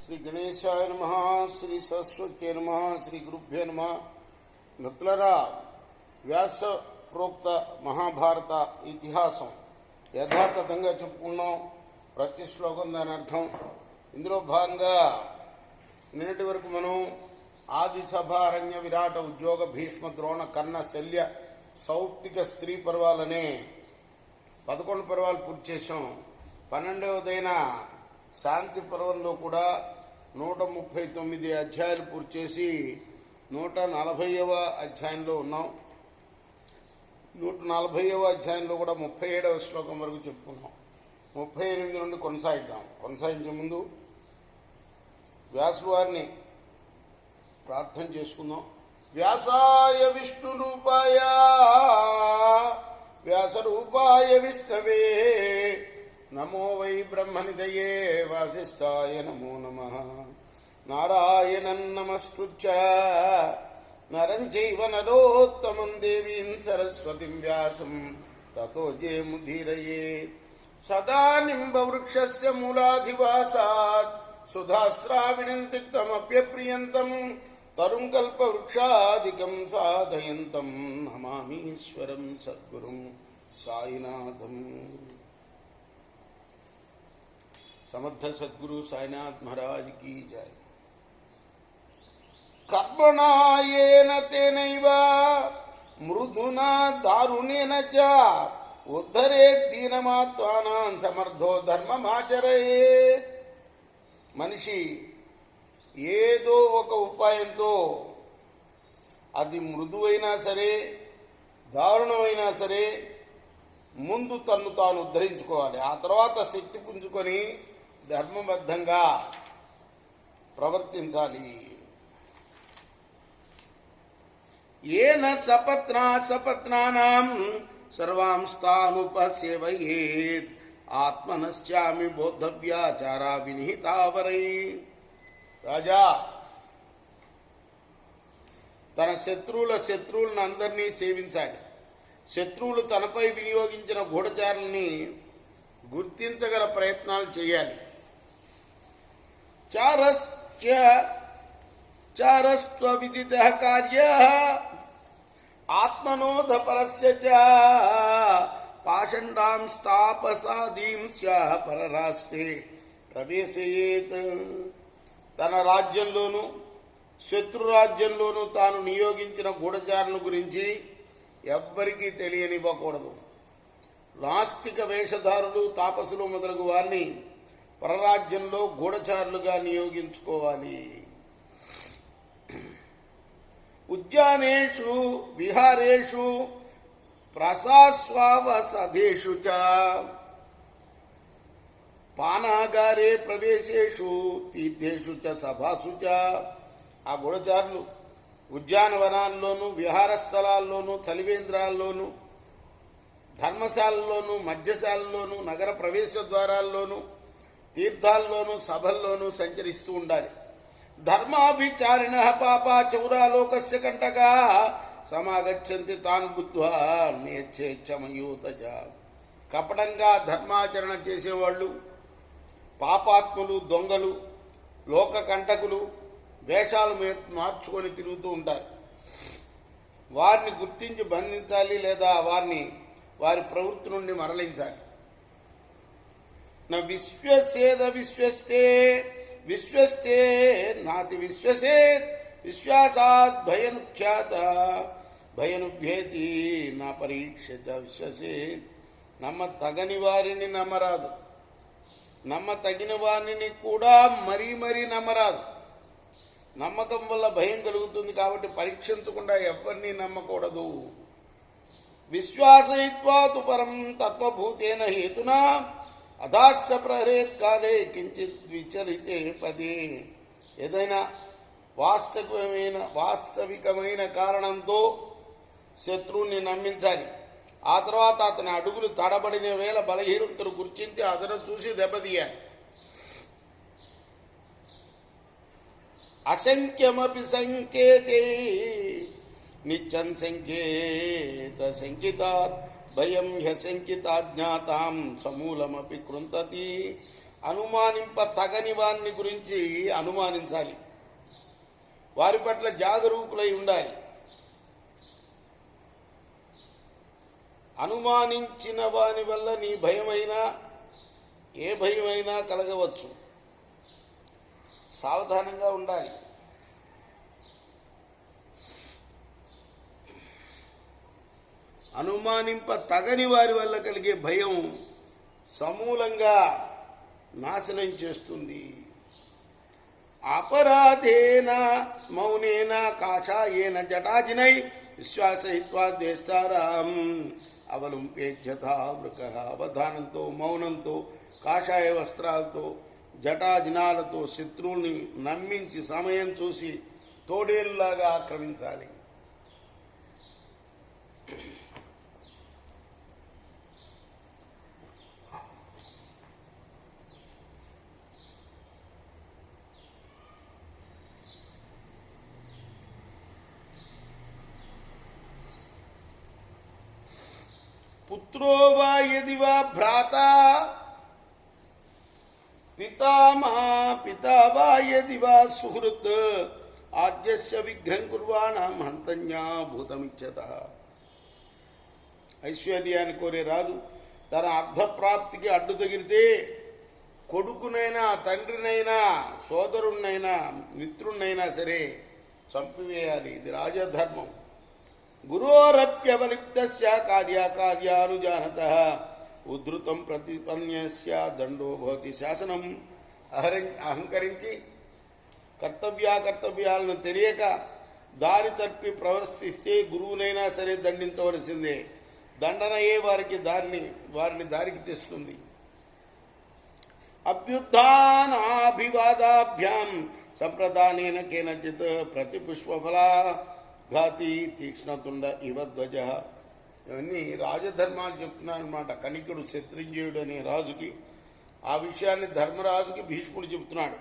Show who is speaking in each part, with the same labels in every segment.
Speaker 1: శ్రీ గణేశాయ నమః, శ్రీ సరస్వత్యై నమః, శ్రీ గురుభ్యో నమః. మిత్రులారా, వ్యాస ప్రోక్త మహాభారత ఇతిహాసం యథాతథంగా చెప్పుకున్నాం. ప్రతి శ్లోకం దాని అర్థం. ఇందులో భాగంగా నిన్నటి వరకు మనం ఆది సభ, అరణ్య, విరాట, ఉద్యోగ, భీష్మ, ద్రోణ, కర్ణ, శల్య, సౌప్తిక స్త్రీ పర్వాలనే 11 పర్వాలు పూర్తి చేశాం. 12వదైన శాంతి పర్వంలో కూడా 139 అధ్యాయాలు పూర్తి చేసి 140వ అధ్యాయంలో ఉన్నాం. 140వ అధ్యాయంలో కూడా 37వ శ్లోకం వరకు చెప్పుకున్నాం. 38 నుండి కొనసాగించే ముందు వ్యాసుల వారిని ప్రార్థన చేసుకుందాం. వ్యాసాయ విష్ణు రూపాయ వ్యాస రూపాయ విష్ణవే నమో వై బ్రహ్మనిధయే వాసిష్ఠాయ నమో నమః. నారాయణం నమస్కృత్య నరం చైవ నరోత్తమం దేవీం సరస్వతిం వ్యాసం తతో జయముదీరయే. సదా నింబవృక్షస్య మూలాధివాసాత్ సుధాస్రావిణం తిక్తమప్యప్రియంతం తరుం కల్పవృక్షాదికం సాధయంతం నమామీశ్వరం సద్గురుం సాయినాథం. సమర్థ సద్గురు సాయినాథ్ మహారాజ్ కీ జై. కర్మణాయేన తేనైవ మృదునా దారుణేన చ ఉద్ధరేత్ దీనమాత్మానాం సమర్థో ధర్మమాచరేత్. మనిషి ఏదో ఒక ఉపాయంతో, అది మృదువైనా సరే దారుణమైనా సరే, ముందు తన్ను తాను ఉద్ధరించుకోవాలి. ఆ తర్వాత శక్తి పుంజుకొని ధర్మబద్ధంగా ప్రవర్తించాలి. ఏన సపత్నానాం సర్వాంస్తానుపసేవయేత్ ఆత్మనశ్చామి బోద్ధవ్యాచారా వినిహితావరై. రాజా తన శత్రువులను అందరినీ సేవించాలి. శత్రువులు తనపై వినియోగించిన గూఢచారుల్ని గుర్తించగల ప్రయత్నాలు చేయాలి. చారస్త్వ విదిత కార్య ఆత్మనోధ పరస్య చ పాషండాంస్తాపసాదీంస్య పరరాష్ట్రే ప్రవేశయేత్. తన రాజ్యంలోనూ శత్రురాజ్యంలోనూ తాను నియోగించిన గూఢచారుల గురించి ఎవ్వరికీ తెలియనివ్వకూడదు. నాస్తిక వేషధారులు, తాపసులు మొదలగు వారిని పరరాజ్యంలో గూఢచారులుగా నియోగించుకోవాలి. ఉద్యానేషు విహారేషు ప్రసాస్వావసధేషు చ పానాగారే ప్రవేశేషు తీర్థేషు చ సభాసు చ. ఆ గూఢచారులు ఉద్యానవనాల్లోనూ, విహార స్థలాల్లోనూ, చలివేంద్రాల్లోనూ, ధర్మశాలల్లోనూ, మద్యశాలల్లోనూ, నగర ప్రవేశ ద్వారాల్లోనూ, తీర్థాల్లోనూ, సభల్లోనూ సంచరిస్తూ ఉండాలి. ధర్మాభిచారిణ పాపా చౌరాలోకస్య కంటకా సమాగచ్చంతి తాన్ బుద్ధ్వా నేచ్ఛేచ్ఛమయూత చ. కపటంగా ధర్మాచరణ చేసేవాళ్ళు, పాపాత్ములు, దొంగలు, లోక కంటకులు వేషాలు మార్చుకొని తిరుగుతూ ఉంటారు. వారిని గుర్తించి బంధించాలి, లేదా వారి ప్రవృత్తి నుండి మరలించాలి. నా విశ్వసేద విశ్వస్తే నాతి విశ్వసేత్ విశ్వాసాత్ భయనుఖ్యాత భయనుభ్యేతి నా పరీక్ష విశ్వసేత్. నమ్మ తగని వారిని నమ్మరాదు, నమ్మ తగిన వారిని కూడా మరీ నమ్మరాదు. నమ్మకం వల్ల భయం కలుగుతుంది, కాబట్టి పరీక్షించకుండా ఎవరిని నమ్మకూడదు. విశ్వాసయిత్వా తు పరం తత్వభూతేన హేతునా అధాశ్చ ప్రహరేత్ కాలే కించిత్ విచలితే పదే. ఏదైనా వాస్తవికమైన కారణంతో శత్రువుని నమ్మించాలి. ఆ తర్వాత అతని అడుగులు తడబడిన వేళ బలహీనతను గుర్తించి అతను చూసి దెబ్బతీయాలి. అసంఖ్యమపి సంకేతే నిత్యం సంకేత సంకితాత్ భయం హ్యసంకితాజ్ఞాతాం సమూలమపి కృంతతి అనుమానింప తగని వారిని గురించి అనుమానించాలి, వారి పట్ల జాగరూకులై ఉండాలి. అనుమానించిన వాని వల్ల నీ భయమైనా ఏ భయమైనా కలగవచ్చు. సావధానంగా ఉండాలి. అనుమానింప తగని వారి వల్ల కలిగే భయం సమూలంగా నాశనం చేస్తుంది. అపరాధేన మౌనేన కాషాయేన జటాజినై విశ్వాసయిత్వా దేష్టారాం అవలంపేజ్యథా వృక. అవధానంతో, మౌనంతో, కాషాయ వస్త్రాలతో, జటాజినాలతో శత్రువుల్ని నమ్మించి సమయం చూసి తోడేలులాగా ఆక్రమించాలి. పుత్రో వా యది వా భ్రాత పితా వా యది వా సుహృత్ ఆద్యస్య విఘ్నం కుర్వాణం హంతన్యా భూతమిచ్చత. ఐశ్వర్యాన్ని కోరే రాజు తన అర్ధప్రాప్తికి అడ్డు తగిలితే కొడుకునైనా, తండ్రినైనా, సోదరుణ్ణైనా, మిత్రుణ్ణైనా సరే చంపివేయాలి. ఇది రాజధర్మం. గురోరప్యవలిప్తస్య కార్యాకార్యానుజానతః ఉద్ధృతం ప్రతిపన్యస్య దండో భవతి. శాసనం అహంకరించి కర్తవ్యాలను తెలియక దారి తప్పి ప్రవర్తిస్తే గురువునైనా సరే దండించవలసిందే. దండనయే వారిని దారికి తెస్తుంది. అభ్యుత్థానాభివాదాభ్యాం సంప్రదానేన కేనచిత్ ప్రతిపుష్పఫలా ఘాతి తీక్ష్ణతుండ ఇవ ధ్వజ. ఇవన్నీ రాజధర్మాలు చెప్తున్నారన్నమాట. కనికుడు శత్రుంజయుడు అనే రాజుకి ఆ విషయాన్ని ధర్మరాజుకి భీష్ముడు చెబుతున్నాడు.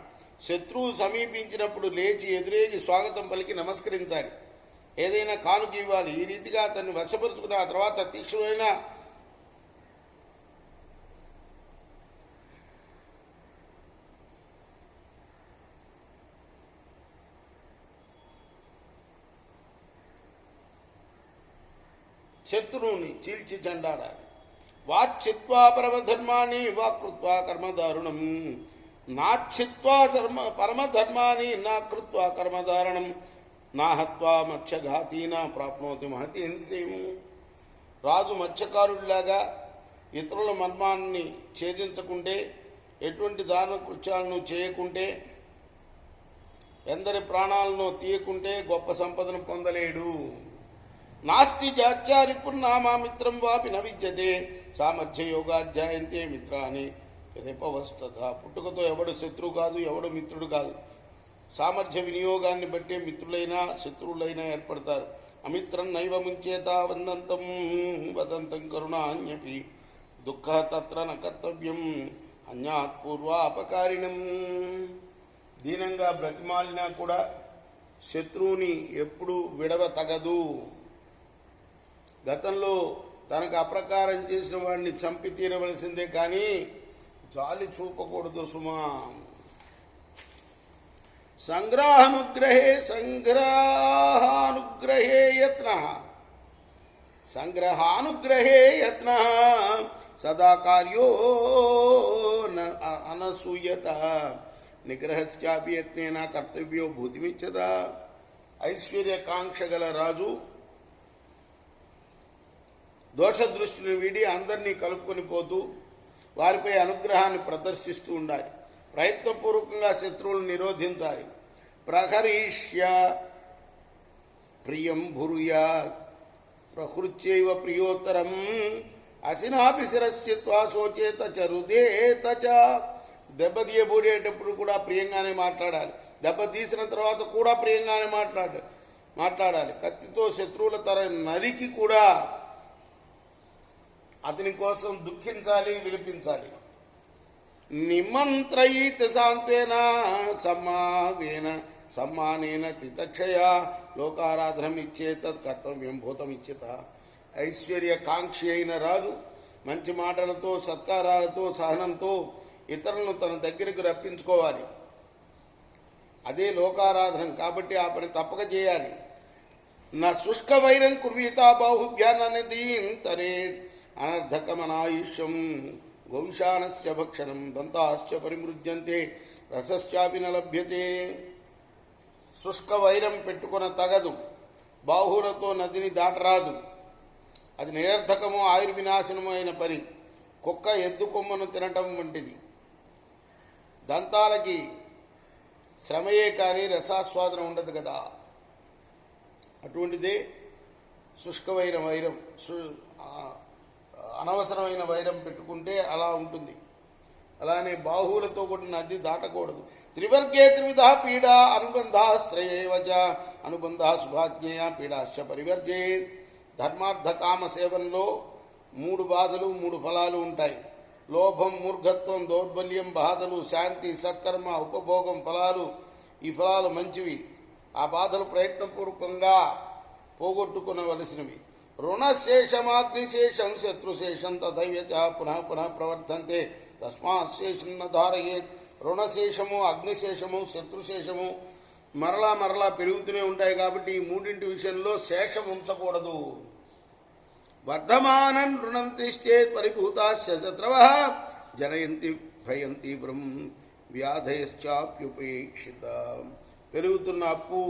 Speaker 1: శత్రువు సమీపించినప్పుడు లేచి ఎదురేగి స్వాగతం పలికి నమస్కరించాలి. ఏదైనా కానుక ఇవ్వాలి. ఈ రీతిగా అతన్ని వశపరుచుకున్న ఆ తర్వాత తీక్షణమైన శత్రువుని చీల్చి చెండాడాలి. వాచ్చిత్వా పరమధర్మాన్ని వాకృత్వా కర్మదారుణం నాచ్చిత్వా పరమధర్మాన్ని నా కృత్వా కర్మదారుణం నాహత్వా మత్స్యఘాతీనా ప్రాప్నోతి మహతి హింసేము. రాజు మత్స్యకారుడిలాగా ఇతరుల మర్మాన్ని ఛేదించకుంటే, ఎటువంటి దాన కృత్యాలను చేయకుంటే, ఎందరి ప్రాణాలను తీయకుంటే గొప్ప సంపదను పొందలేడు. నాస్తి జాత్యారిపుర్నామా మిత్రం వాపి న విద్యతే సామర్థ్య యోగాధ్యాయంతే మిత్రాన్ని రేపవస్తత. పుట్టుకతో ఎవడు శత్రువు కాదు, ఎవడు మిత్రుడు కాదు. సామర్థ్య వినియోగాన్ని బట్టే మిత్రులైనా శత్రువులైనా ఏర్పడతారు. అమిత్రం నైవ ముంచేత వందంతం వదంతం కరుణాన్యపి దుఃఖ తత్ర న కర్తవ్యం అన్యాత్ పూర్వాపకారిణం. దీనంగా బ్రతిమాలినా కూడా శత్రువుని ఎప్పుడు విడవ తగదు. గతంలో తనకు అప్రకారం చేసిన వాడిని చంపి తీరవలసిందే కానీ జాలి చూపకూడదు సుమా. సంగ్రహానుగ్రహే యత్న సదా కార్యో అనసూయత నిగ్రహస్యాపి యత్నేన కర్తవ్యో భూతిమిచ్చత. ఐశ్వర్యకాంక్ష గల రాజు దోషదృష్టిని వీడి అందరినీ కలుపుకొని పోతూ వారిపై అనుగ్రహాన్ని ప్రదర్శిస్తూ ఉండాలి. ప్రయత్నపూర్వకంగా శత్రువులను నిరోధించాలి. ప్రహరీష్య ప్రియం భూరుయా ప్రహృత్యైవ ప్రియోత్తరం అసినాపి శిరశ్చిత్వా శోచేత చరుదేత చ. దెబ్బతీయబోడేటప్పుడు కూడా ప్రియంగానే మాట్లాడాలి. దెబ్బ తీసిన తర్వాత కూడా ప్రియంగానే మాట్లాడాలి. కత్తితో శత్రువుల తర నరికి కూడా అతని కోసం దుఃఖించాలి, విలిపించాలి. నిమంత్రయిత సాంత్వేన సమ్మానేన తితక్షయ లోకారాధనం ఇచ్చేత కర్తవ్యం భూతమిచ్చేత. ఐశ్వర్యకాంక్షి అయిన రాజు మంచి మాటలతో, సత్కారాలతో, సహనంతో ఇతరులను తన దగ్గరకు రప్పించుకోవాలి. అదే లోకారాధనం. కాబట్టి ఆ పని తప్పక చేయాలి. నా శుష్క వైరం కుర్వీత బాహుభ్యానదీంతరే అనర్ధకమనాయుష్యం గౌశానస్య భక్షణం దంతాశ్చ పరిమృజ్యంతే రసశ్చాపి న లభ్యతే. శుష్క వైరం పెట్టుకొన తగదు. బాహువులతో నదిని దాటరాదు. అది నిరర్ధకము, ఆయుర్వినాశనము అయిన పని. కుక్క ఎద్దు కొమ్మను తినటం వంటిది. దంతాలకి శ్రమయే కానీ రసాస్వాదన ఉండదు కదా. అటువంటిదే శుష్క వైరం. అనవసరమైన వైరం పెట్టుకుంటే అలా ఉంటుంది. అలానే బాహువులతో కూడిన నది దాటకూడదు. త్రివర్గే త్రివిధ పీడా అనుబంధాస్త్రయేవచ అనుబంధ శుభాజ్ఞేయ పీడాశ్చ పరివర్జే. ధర్మార్థ కామ సేవనలో 3 బాధలు 3 ఫలాలు ఉంటాయి. లోభం, మూర్ఘత్వం, దౌర్బల్యం బాధలు, శాంతి, సత్కర్మ, ఉపభోగం ఫలాలు. ఈ ఫలాలు మంచివి. ఆ బాధలు ప్రయత్నపూర్వకంగా పోగొట్టుకునవలసినవి. రుణశేషమాగ్నిశేషం శత్రుశేషం తథైవచ పునః పునః ప్రవర్తంతే తస్మాత్ శేషం న ధారయేత్. రుణశేషము, అగ్నిశేషము, శత్రుశేషము మరలా మరలా పెరుగుతూనే ఉంటాయి. కాబట్టి ఈ 3 విషయంలో శేషం ఉంచకూడదు. వర్ధమానం రుణం తిష్టేత్ పరిభూతాస్య శత్రవః జనయంతి భయంతి బ్రహ్మ వ్యాధయశ్చాప్యుపేక్షిత. పెరుగుతున్న అప్పు,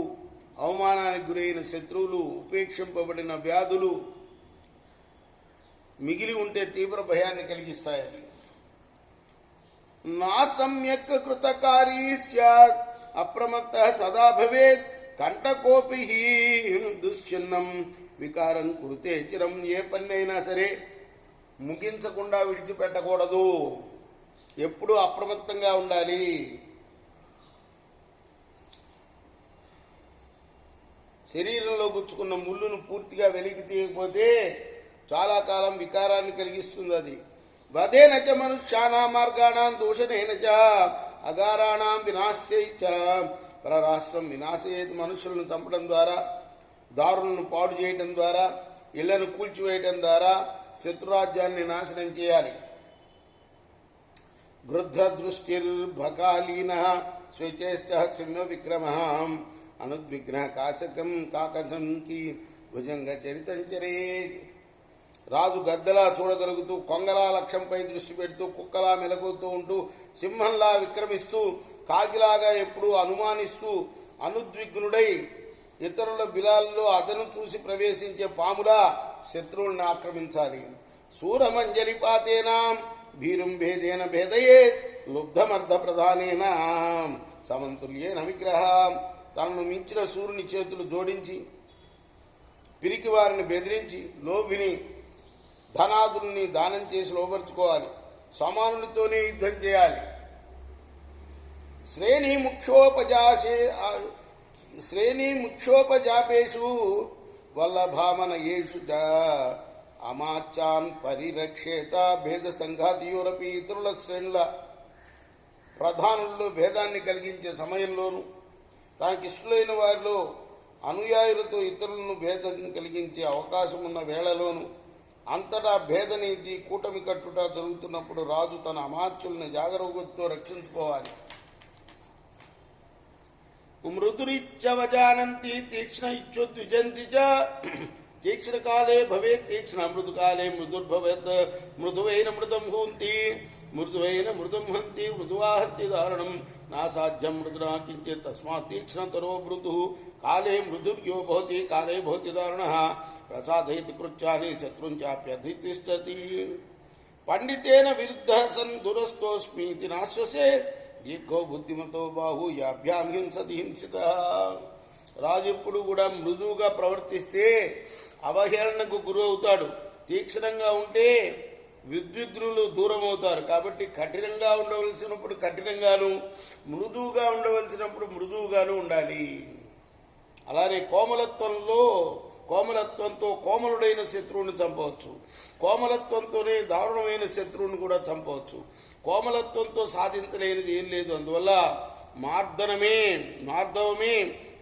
Speaker 1: అవమానానికి గురైన శత్రువులు, ఉపేక్షింపబడిన వ్యాధులు మిగిలి ఉంటే తీవ్ర భయాన్ని కలిగిస్తాయని. నా సమ్యక్ కృతకారీ స్యాత్ అప్రమత్త సదా భవేత్ కంటకోపి దుశ్చిన్నం వికారం కురుతే చిరం. ఏ పన్నైనా సరే ముగించకుండా విడిచిపెట్టకూడదు. ఎప్పుడూ అప్రమత్తంగా ఉండాలి. శరీరంలో గుచ్చుకున్న ముళ్ళును పూర్తిగా వెలికి తీయకపోతే చాలా కాలం వికారాన్ని కలిగిస్తుంది. అది వధేన చ మనుష్యానాం మార్గాణాం దూషణేన చ అగారాణాం వినాశ్యైచ పరరాష్ట్రం వినాశయేత్. మనుషులను చంపడం ద్వారా, దారులను పాడు చేయడం ద్వారా, ఇళ్లను కూల్చివేయడం ద్వారా శత్రురాజ్యాన్ని నాశనం చేయాలి. గృధ్రదృష్టిర్భకాలీన స్వేచేష్ట సింహ విక్రమ అనుద్విగ్న కాకసంకి భుజంగ చరితంచరే. రాజు గద్దలా చూడగలుగుతూ, కొంగలా లక్ష్యంపై దృష్టి పెడుతూ, కుక్కలా మెలగుతూ ఉంటూ, సింహంలా విక్రమిస్తూ, కాకిలాగా ఎప్పుడూ అనుమానిస్తూ, అనుద్విగ్నుడై ఇతరుల బిలాల్లో అదను చూసి ప్రవేశించే పాములా శత్రువుల్ని ఆక్రమించాలి. శూరమంజలిపాతేనా భీరుం భేదేన భేదయే లుబ్ధమర్ధ ప్రధానేన సమంతుల్యేన విగ్రహ. తనను మించిన సూర్యుని చేతులు జోడించి, పిరికి వారిని బెదిరించి, లోభిని ధనాదుల్ని దానం చేసి లోపరుచుకోవాలి. సమానులతోనే యుద్ధం చేయాలి. శ్రేణి ముఖ్యోపజాపేషు వల్లభామనయేషు చ అమాచాన్ పరిరక్షేత భేద సంఘాతియోరపి. ఇతరుల శ్రేణుల ప్రధానుల్లో భేదాన్ని కలిగించే సమయంలోనూ, తనకి ఇష్టలైన వారిలో అనుయాయులతో ఇతరులను భేదం కలిగించే అవకాశం ఉన్న వేళలోనూ, అంతటా భేదనీతి కూటమి కట్టుట జరుగుతున్నప్పుడు రాజు తన అమాత్యుల్ని జాగరూకతతో రక్షించుకోవాలి. మృదురిచ్చవజానంతి తీక్ష్ణ ఇచ్చోద్విజంతి చ తీక్ష్ణ కాలే భవేత్ తీక్ష్ణ మృదుకాలే మృదుర్భవేత్. మృదువైన మృతం హూంతి మృదువైన మృతం హంతి మృదువాహత్తి దారుణం నాసాధ్యం మృదునా కించిత్ తస్మాత్ తీక్ష్ణతరో మృదు కాలే మృదుర్యో భవతి కాలే భవతి దారుణః ప్రసాదయతి కృత్యాని శత్రుంచాప్యధితిష్టతి. పండితేన విరుద్ధ సన్ దురస్తోస్మీతి నాశ్వసే దీర్ఘో బుద్ధిమతో బాహు యాభ్యాం హింసతి హింసిత. రాజు ఎప్పుడు కూడా మృదువుగా ప్రవర్తిస్తే అవహేళనకు గురవుతాడు. తీక్షణంగా ఉంటే విద్విగ్నులు దూరం అవుతారు. కాబట్టి కఠినంగా ఉండవలసినప్పుడు కఠినంగాను, మృదువుగా ఉండవలసినప్పుడు మృదువుగాను ఉండాలి. అలానే కోమలత్వంతో కోమలుడైన శత్రువుని చంపవచ్చు. కోమలత్వంతోనే దారుణమైన శత్రువుని కూడా చంపవచ్చు. కోమలత్వంతో సాధించలేనిది ఏం లేదు. అందువల్ల మార్దవమే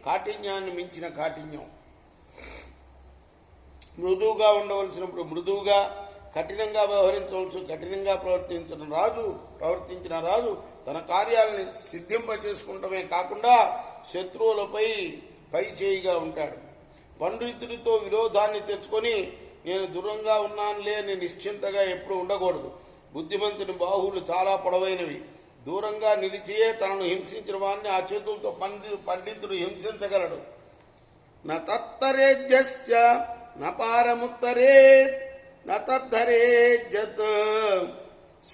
Speaker 1: కాఠిన్యాన్ని మించిన కాఠిన్యం. మృదువుగా ఉండవలసినప్పుడు మృదువుగా, కఠినంగా వ్యవహరించవచ్చు. కఠినంగా ప్రవర్తించిన రాజు తన కార్యాలని సిద్ధింప చేసుకుంటమే కాకుండా శత్రువులపై పై చేయిగా ఉంటాడు. పండితుడితో విరోధాన్ని తెచ్చుకొని నేను దూరంగా ఉన్నానులే అని నిశ్చింతగా ఎప్పుడు ఉండకూడదు. బుద్ధిమంతుని బాహువులు చాలా పొడవైనవి. దూరంగా నిలిచియే తనను హింసించిన వాడిని ఆ చేతులతో పండితుడు హింసించగలడు. నత్తరేజ్యస్య నపారముత్తరేత్ నతద్ధరేజ్యత్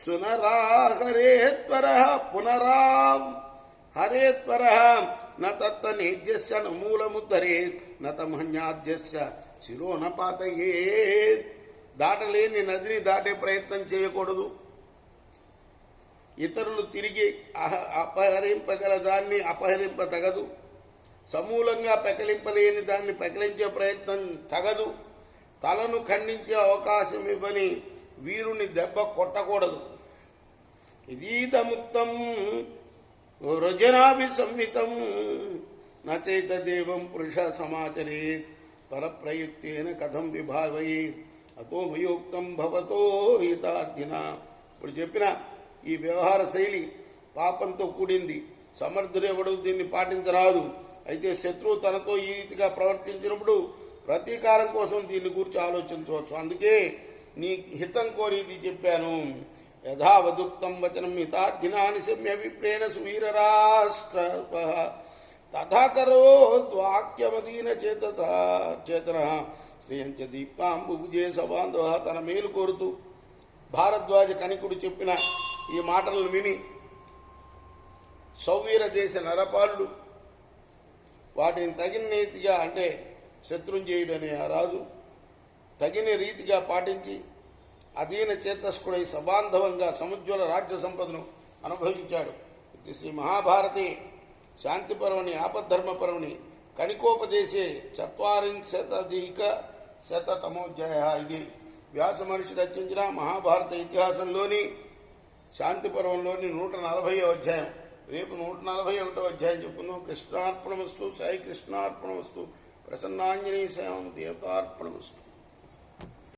Speaker 1: సునరాహరేత్వర పునరా హరేత్వర నతత్తనేజ్యస్య నమూలముద్ధరేత్ నతమహన్యాద్యస్య శిరో నపాతయేత్. దాటలేని నదిని దాటే ప్రయత్నం చేయకూడదు. ఇతరులు తిరిగి అపహరింపగల దాన్ని అపహరింప తగదు. సమూలంగా పెకలింపలేని దాన్ని పెకలించే ప్రయత్నం తగదు. తలను ఖండించే అవకాశం ఇవ్వని వీరుని దెబ్బ కొట్టకూడదు. ఇదీతముక్తం వృజనాభి సంహితం నచైత దేవం పురుష సమాచరే పరప్రయుక్తేన కథం విభావయే అతో మయోక్తం భవతో హితార్థిన. ఇప్పుడు చెప్పిన ఈ వ్యవహార శైలి పాపంతో కూడింది. సమర్థుడెవడు దీన్ని పాటించరాదు. అయితే శత్రువు తనతో ఈ రీతిగా ప్రవర్తించినప్పుడు ప్రతీకారం కోసం దీన్ని గురించి ఆలోచించవచ్చు. అందుకే నీ హితం కోరి ఇది చెప్పాను. యథావదుక్తం వచనం హితార్థినాని సమ్య విప్రేణ సువీరరాష్ట్ర తథాకరోద్వాక్యమదీన చేతన శ్రేయంచ దీప్తాంబుజే సబాంధవ. తన మేలు కోరుతూ భారద్వాజ కనికుడు చెప్పిన ఈ మాటలను విని సౌవీర దేశ నరపాలుడు వాటిని తగిన రీతిగా, అంటే శత్రుంజయుడు అనే ఆ రాజు తగిన రీతిగా పాటించి అధీన చేతస్కుడై సబాంధవంగా సముజ్వల రాజ్య సంపదను అనుభవించాడు. ఇది శ్రీ మహాభారతి శాంతిపర్వని ఆపద్ధర్మపర్వని కణికోపదేశే 40-శతమోధ్యాయ. ఇది వ్యాస మహర్షి రచించిన మహాభారత ఇతిహాసంలోని శాంతి పర్వంలోని 140వ అధ్యాయం. రేపు 141వ అధ్యాయం చెప్పుకుందాం. కృష్ణార్పణమస్తు. సాయి కృష్ణార్పణమస్తు. ప్రసన్నాంజనేయ దేవతార్పణమస్తు.